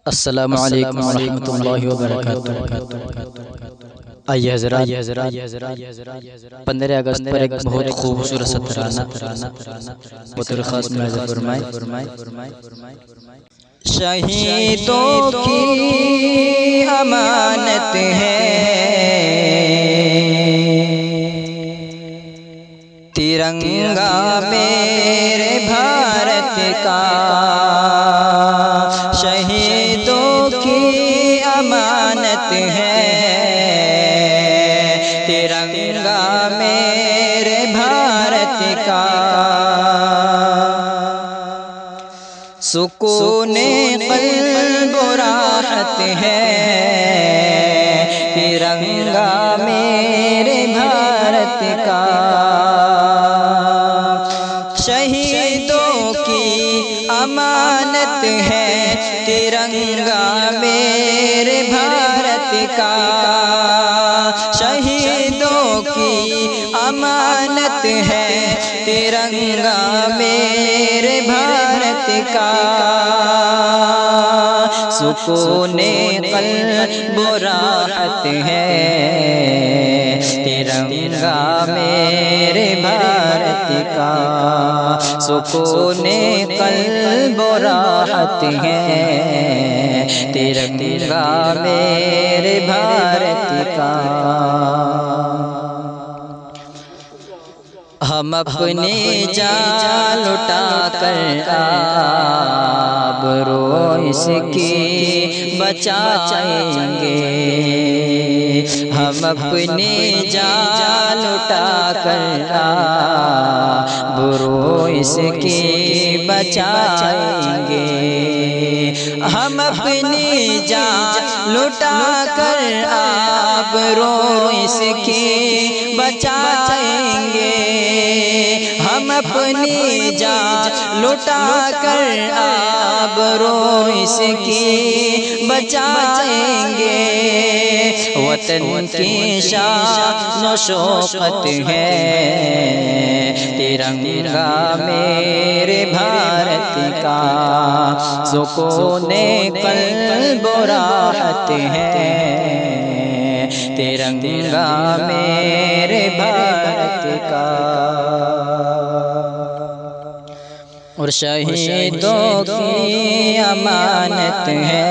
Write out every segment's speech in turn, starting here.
السلام علیکم ورحمۃ اللہ وبرکاتہ۔ آئیے حضرات 15 اگست پر ایک بہت خوبصورت سا ترانہ بطور خاص ملاحظہ فرمائیں۔ شہیدوں کی امانت ہے ترنگا میرے بھارت کا، شہیدوں کی امانت ہے ترنگا میرے بھارت کا، سکون قلب و راحت ہے ترنگا میرے بھارت کا، شہیدوں کی امانت ہے ترنگا میرے بھارت کا، شہیدوں کی امانت ہے ترنگا میرے بھارت کا، سکون قلب و راحت ہے ترنگا میرے بھارت کا، سکون قلب و راحت ہے ترنگا میرے بھارت کا، ہم اپنی جان لٹا کر آبرو اس کی بچائیں گے، ہم اپنی جان لٹا کر آبرو اس کی بچائیں گے، ہم اپنی جان لٹا کر آبرو اس کی بچائیں گے، ہم اپنی جان لٹا کر آبرو اس کی بچائیں گے، وطن کی شان و شوکت ہے ترنگا میرے بھارت کا، سکون قلب و راحت ہے ترنگا میرے بھارت کا، اور شہیدوں کی امانت ہے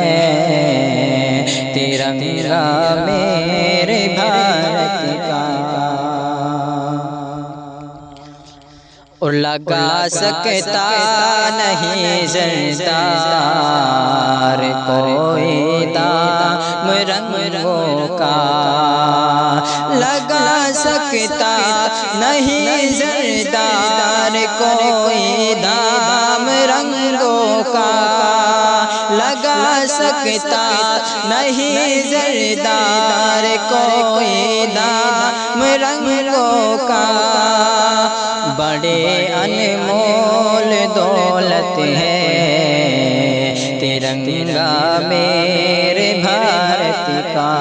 ترنگا میرے بھارت کا، اور لگا سکتا نہیں زردار کوئی دام رنگوں کا، لگا سکتا نہیں زردار کوئی دام رنگوں کا، لگا سکتا نہیں زردار کوئی دام رنگوں کا، بڑے انمول دولت ہے ترنگا میرے بھارت کا،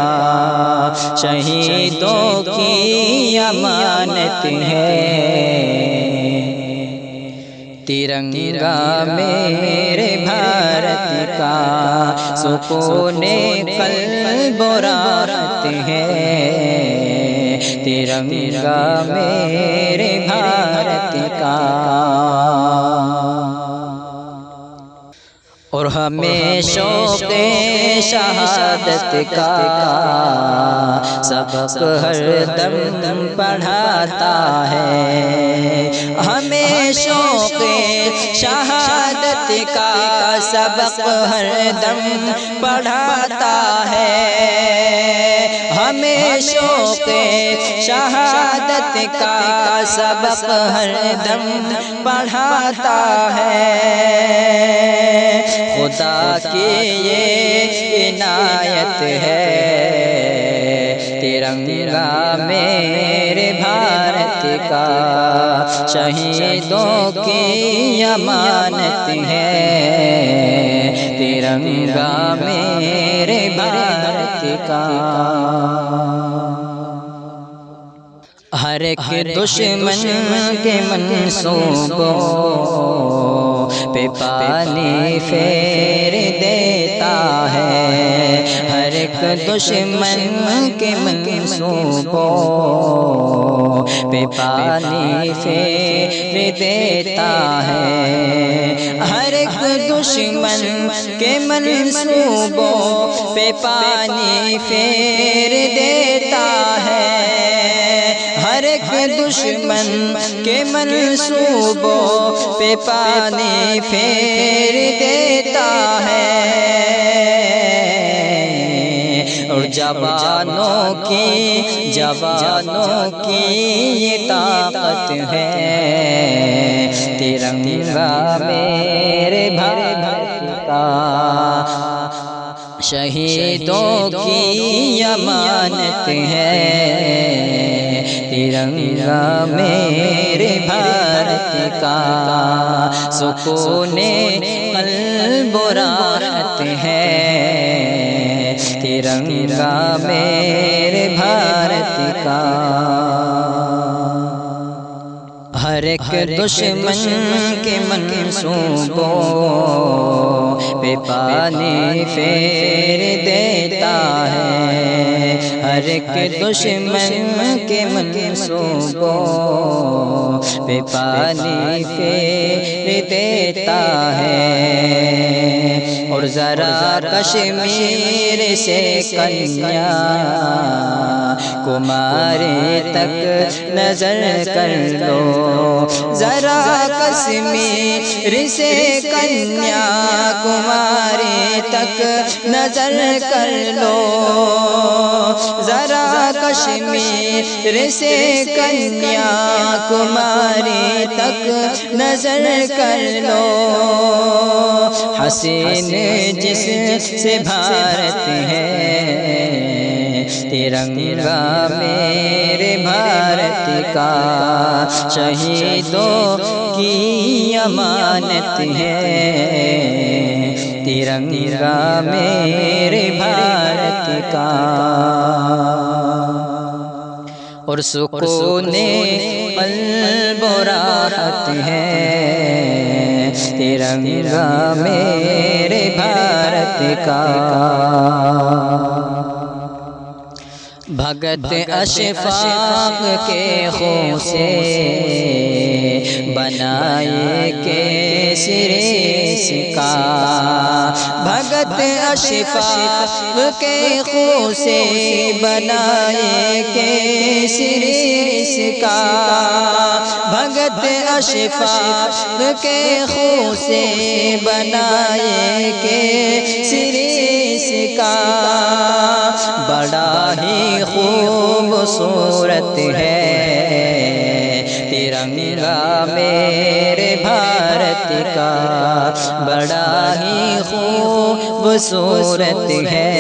شہیدوں کی امانت ہے ترنگا میرے بھارت کا، سکون قلب و راحت ہے ترنگا میرے بھارت کا، اور ہمیں شوق شہادت کا سبق ہر دم پڑھاتا ہے، ہمیں شوق شہادت کا سبق ہر دم پڑھاتا ہے، ہمیں شوق شہادت کا سبق ہر دم پڑھاتا ہے، خدا کی یہ عنایت ہے ترنگا میرے بھارت کا، شہیدوں کی امانت ہے ترنگا میرے بھارت کا، ہر ایک دشمن کے منصوبوں پہ پانی پھیر دیتا ایک دشمن کے منصوبوں پہ پانی پھیر دیتا ہے، ہر ایک دشمن کے منصوبوں پہ پانی پھیر دیتا ہے، ہر ایک دشمن کے منصوبوں پہ پانی پھیر دیتا ہے، اور جوانوں کی یہ طاقت ہے، ترنگا میرے بھارت کا، شہیدوں کی امانت ہے، ترنگا میرے بھارت کا، سکون قلب و راحت ہے، ترنگا میرے بھارت کا، ہر ایک دشمن کے منصوبوں پہ پانی پھیر دیتا ہے، ہر ایک دشمن کے منصوبوں پہ پانی پھیر دیتا ہے، اور ذرا کشمیر سے کنیا کماری تک نظر کر لو، ذرا کشمیر سے کنیا کماری تک نظر کر لو، ذرا کشمیر سے کنیا کماری تک نظر کر لو، حسین جس سے بھارت ہے، ترنگا میرے بھارت کا، شہیدوں کی امانت ہے، ترنگا میرے بھارت کا، اور سکون قلب و راحت ہے، ترنگا میرے بھارت کا، بھگت اشفاق کے خون سے بنائے کیسری اس کا، بھگت اشفاق کے خون سے بنائے کیسری اس کا، بھگت اشفاق کے خون سے بنائے کیسری اس کا، بڑا ہی خوبصورت ہے ترنگا میرے بھارت کا، بڑا ہی خوبصورت ہے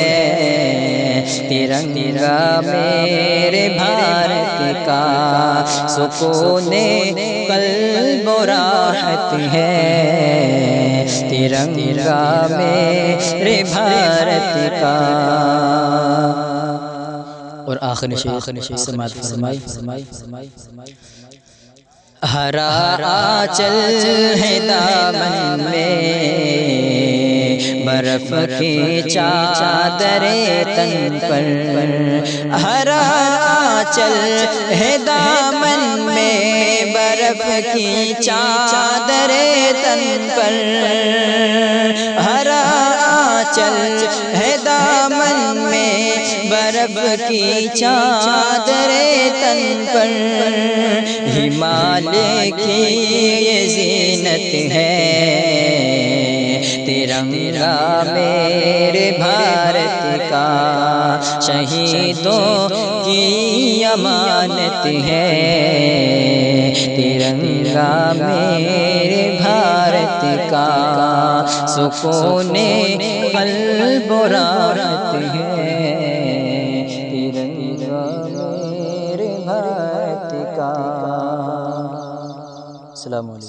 ترنگا میرے بھارت کا، سکون قلب و راحت ہے، ترنگا میرے بھارت کا، اور آخر سماعت فرمائی، ہرا آنچل ہے دامن میں، برف کی چادر تن پر، ہرا آنچل ہے دامن میں، برف کی چادر تن پر، ہرا آنچل ہے دامن میں، برف کی چادر تن پر، ہمالیہ کی یہ زینت ہے، ترنگا میرے بھارت کا، شہیدوں کی امانت ہے، ترنگا میرے بھارت کا، سکون قلب و راحت ہے، ترنگا میرے بھارت کا، السلام علیکم۔